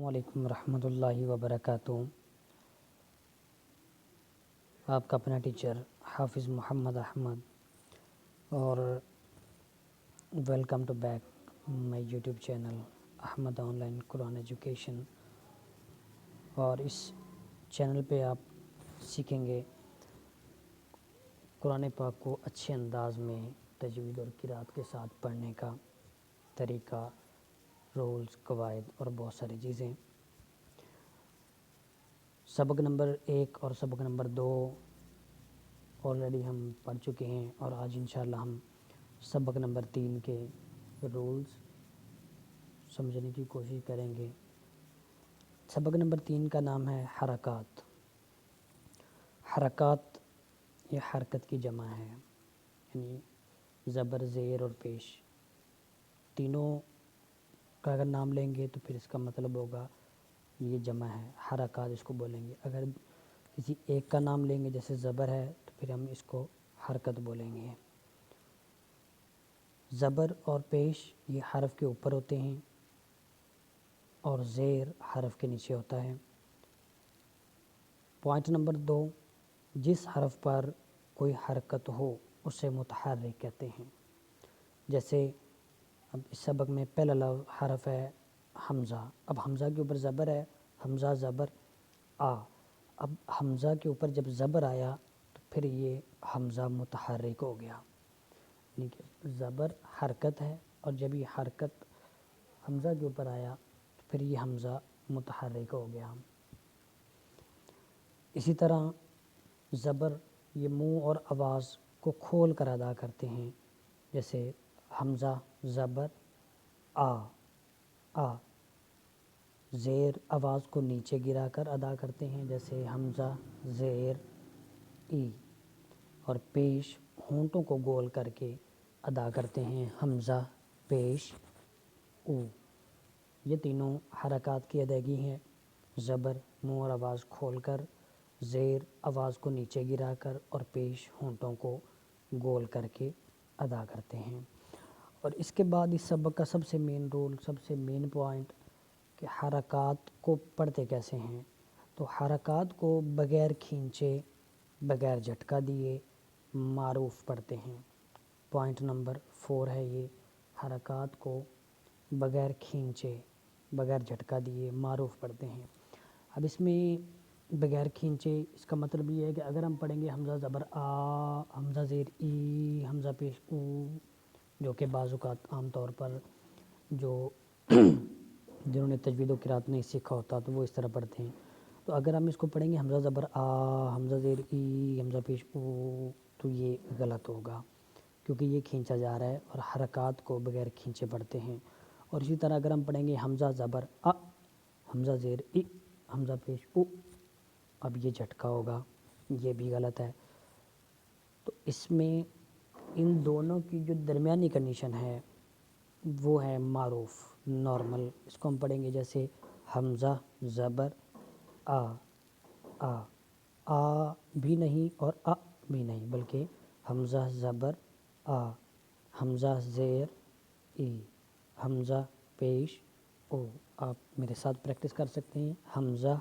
علیکم ورحمۃ اللہ وبرکاتہ۔ آپ کا اپنا ٹیچر حافظ محمد احمد، اور welcome to back my YouTube channel Ahmad online Quran education. اور اس چینل پہ آپ سیکھیں گے قرآن پاک کو اچھے انداز میں تجوید اور قرات کے ساتھ پڑھنے کا طریقہ، رولز، قواعد اور بہت ساری چیزیں۔ سبق نمبر 1 اور سبق نمبر 2 آلریڈی ہم پڑھ چکے ہیں، اور آج انشاءاللہ ہم سبق نمبر 3 کے رولز سمجھنے کی کوشش کریں گے۔ سبق نمبر 3 کا نام ہے حرکات۔ حرکات یہ حرکت کی جمع ہے، یعنی زبر، زیر اور پیش تینوں کا اگر نام لیں گے تو پھر اس کا مطلب ہوگا یہ جمع ہے، حرکات اس کو بولیں گے۔ اگر کسی ایک کا نام لیں گے جیسے زبر ہے تو پھر ہم اس کو حرکت بولیں گے۔ زبر اور پیش یہ حرف کے اوپر ہوتے ہیں اور زیر حرف کے نیچے ہوتا ہے۔ پوائنٹ نمبر 2، جس حرف پر کوئی حرکت ہو اسے متحرک کہتے ہیں۔ جیسے اب اس سبق میں پہلا حرف ہے حمزہ، اب حمزہ کے اوپر زبر ہے، حمزہ زبر آ، اب حمزہ کے اوپر جب زبر آیا تو پھر یہ حمزہ متحرک ہو گیا، یعنی کہ زبر حرکت ہے، اور جب یہ حرکت حمزہ کے اوپر آیا تو پھر یہ حمزہ متحرک ہو گیا۔ اسی طرح زبر یہ منہ اور آواز کو کھول کر ادا کرتے ہیں، جیسے حمزہ زبر آ، آ، زیر آواز کو نیچے گرا کر ادا کرتے ہیں، جیسے حمزہ زیر ای، اور پیش ہونٹوں کو گول کر کے ادا کرتے ہیں، حمزہ پیش او۔ یہ تینوں حرکات کی ادائیگی ہیں، زبر منہ اور آواز کھول کر، زیر آواز کو نیچے گرا کر، اور پیش ہونٹوں کو گول کر کے ادا کرتے ہیں۔ اور اس کے بعد اس سبق کا سب سے مین رول، سب سے مین پوائنٹ کہ حرکات کو پڑھتے کیسے ہیں۔ تو حرکات کو بغیر کھینچے، بغیر جھٹکا دیے معروف پڑھتے ہیں۔ پوائنٹ نمبر 4 ہے یہ، حرکات کو بغیر کھینچے، بغیر جھٹکا دیے معروف پڑھتے ہیں۔ اب اس میں بغیر کھینچے اس کا مطلب یہ ہے کہ اگر ہم پڑھیں گے حمزہ زبر آ، حمزہ زیر ای، حمزہ پیش او، جو کہ بعض اوقات عام طور پر جو جنہوں نے تجوید و قرات نہیں سیکھا ہوتا تو وہ اس طرح پڑھتے ہیں، تو اگر ہم اس کو پڑھیں گے حمزہ زبر آ، حمزہ زیر ای، حمزہ پیش او، تو یہ غلط ہوگا، کیونکہ یہ کھینچا جا رہا ہے، اور حرکات کو بغیر کھینچے پڑھتے ہیں۔ اور اسی طرح اگر ہم پڑھیں گے حمزہ زبر آ، حمزہ زیر ای، حمزہ پیش او، اب یہ جھٹکا ہوگا، یہ بھی غلط ہے۔ تو اس میں ان دونوں کی جو درمیانی کنڈیشن ہے وہ ہے معروف، نارمل۔ اس کو ہم پڑھیں گے جیسے حمزہ زبر آ، آ، آ بھی نہیں اور آ بھی نہیں، بلکہ حمزہ زبر آ، حمزہ زیر ای، حمزہ پیش او۔ آپ میرے ساتھ پریکٹس کر سکتے ہیں، حمزہ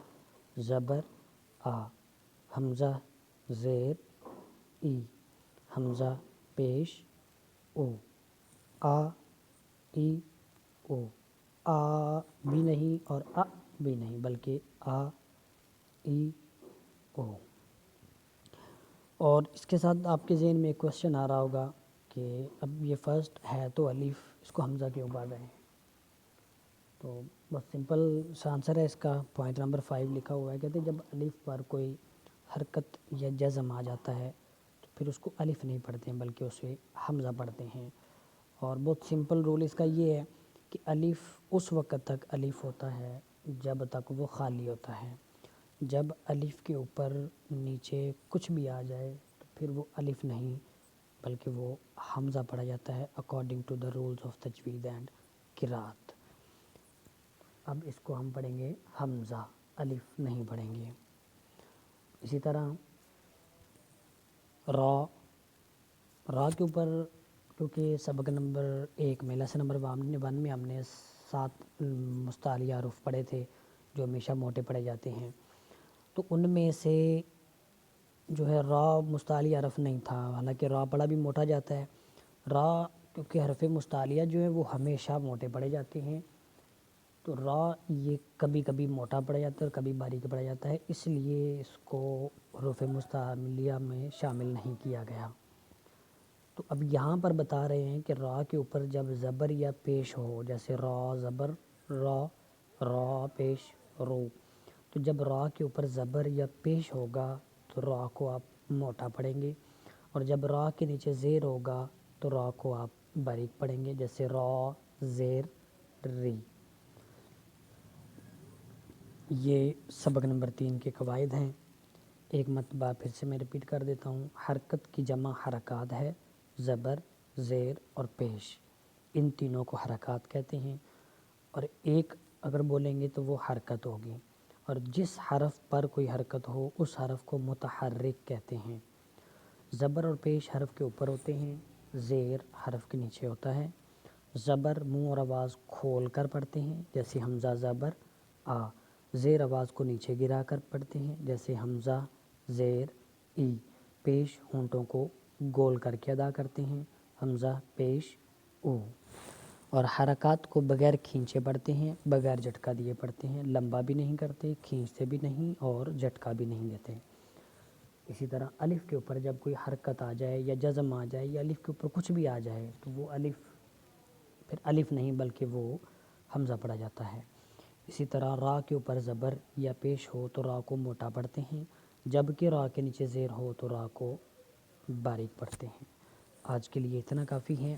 زبر آ، حمزہ زیر ای، حمزہ پیش او، آ ای او، آ بھی نہیں اور آ بھی نہیں، بلکہ آ ای او۔ اور اس کے ساتھ آپ کے ذہن میں ایک کوشچن آ رہا ہوگا کہ اب یہ فرسٹ ہے تو الف، اس کو حمزہ کیوں پڑھ رہے ہیں؟ تو بس سمپل سا آنسر ہے اس کا، پوائنٹ نمبر 5 لکھا ہوا ہے، کہتے ہیں جب الف پر کوئی حرکت یا جزم آ جاتا ہے تو پھر اس کو الف نہیں پڑھتے ہیں بلکہ اسے حمزہ پڑھتے ہیں۔ اور بہت سمپل رول اس کا یہ ہے کہ الف اس وقت تک الف ہوتا ہے جب تک وہ خالی ہوتا ہے، جب الف کے اوپر نیچے کچھ بھی آ جائے تو پھر وہ الف نہیں بلکہ وہ حمزہ پڑھا جاتا ہے، according to the rules of تجوید اینڈ قرات۔ اب اس کو ہم پڑھیں گے حمزہ، الف نہیں پڑھیں گے۔ اسی طرح را، را کے اوپر کیونکہ سبق نمبر 1 میں لیسن نمبر 1 میں ہم نے 7 مستعلیہ حروف پڑھے تھے، جو ہمیشہ موٹے پڑے جاتے ہیں، تو ان میں سے جو ہے را مستعلیہ حرف نہیں تھا، حالانکہ را پڑھا بھی موٹا جاتا ہے۔ را کیونکہ حرف مستعلیہ جو ہے وہ ہمیشہ موٹے پڑے جاتے ہیں، تو را یہ کبھی کبھی موٹا پڑا جاتا ہے اور کبھی باریک پڑا جاتا ہے، اس لیے اس کو حروف مستعلیہ میں شامل نہیں کیا گیا۔ تو اب یہاں پر بتا رہے ہیں کہ را کے اوپر جب زبر یا پیش ہو، جیسے را زبر را، را پیش رو، تو جب را کے اوپر زبر یا پیش ہوگا تو را کو آپ موٹا پڑھیں گے، اور جب را کے نیچے زیر ہوگا تو را کو آپ باریک پڑھیں گے، جیسے را زیر ری۔ یہ سبق نمبر 3 کے قواعد ہیں۔ ایک مرتبہ پھر سے میں ریپیٹ کر دیتا ہوں۔ حرکت کی جمع حرکات ہے، زبر، زیر اور پیش، ان تینوں کو حرکات کہتے ہیں، اور ایک اگر بولیں گے تو وہ حرکت ہوگی، اور جس حرف پر کوئی حرکت ہو اس حرف کو متحرک کہتے ہیں۔ زبر اور پیش حرف کے اوپر ہوتے ہیں، زیر حرف کے نیچے ہوتا ہے۔ زبر منہ اور آواز کھول کر پڑھتے ہیں، جیسے حمزہ زبر آ، زیر آواز کو نیچے گرا کر پڑھتے ہیں، جیسے حمزہ زیر ای۔ پیش ہونٹوں کو گول کر کے ادا کرتے ہیں، حمزہ پیش او۔ اور حرکات کو بغیر کھینچے پڑھتے ہیں، بغیر جھٹکا دیے پڑھتے ہیں، لمبا بھی نہیں کرتے، کھینچتے بھی نہیں اور جھٹکا بھی نہیں دیتے۔ اسی طرح الف کے اوپر جب کوئی حرکت آ جائے یا جزم آ جائے یا الف کے اوپر کچھ بھی آ جائے تو وہ الف پھر الف نہیں بلکہ وہ حمزہ پڑھا جاتا ہے۔ اسی طرح را کے اوپر زبر یا پیش ہو تو را کو موٹا پڑھتے ہیں، جبکہ را کے نیچے زیر ہو تو را کو باریک پڑھتے ہیں۔ آج کے لیے اتنا کافی ہے،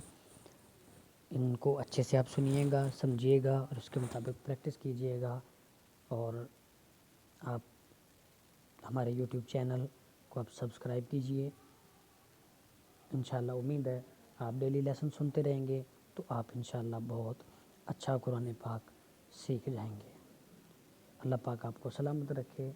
ان کو اچھے سے آپ سنیے گا، سمجھیے گا اور اس کے مطابق پریکٹس کیجیے گا، اور آپ ہمارے یوٹیوب چینل کو آپ سبسکرائب کیجیے۔ انشاءاللہ امید ہے آپ ڈیلی لیسن سنتے رہیں گے تو آپ انشاءاللہ بہت اچھا قرآن پاک سیکھ جائیں گے۔ اللہ پاک آپ کو سلامت رکھے۔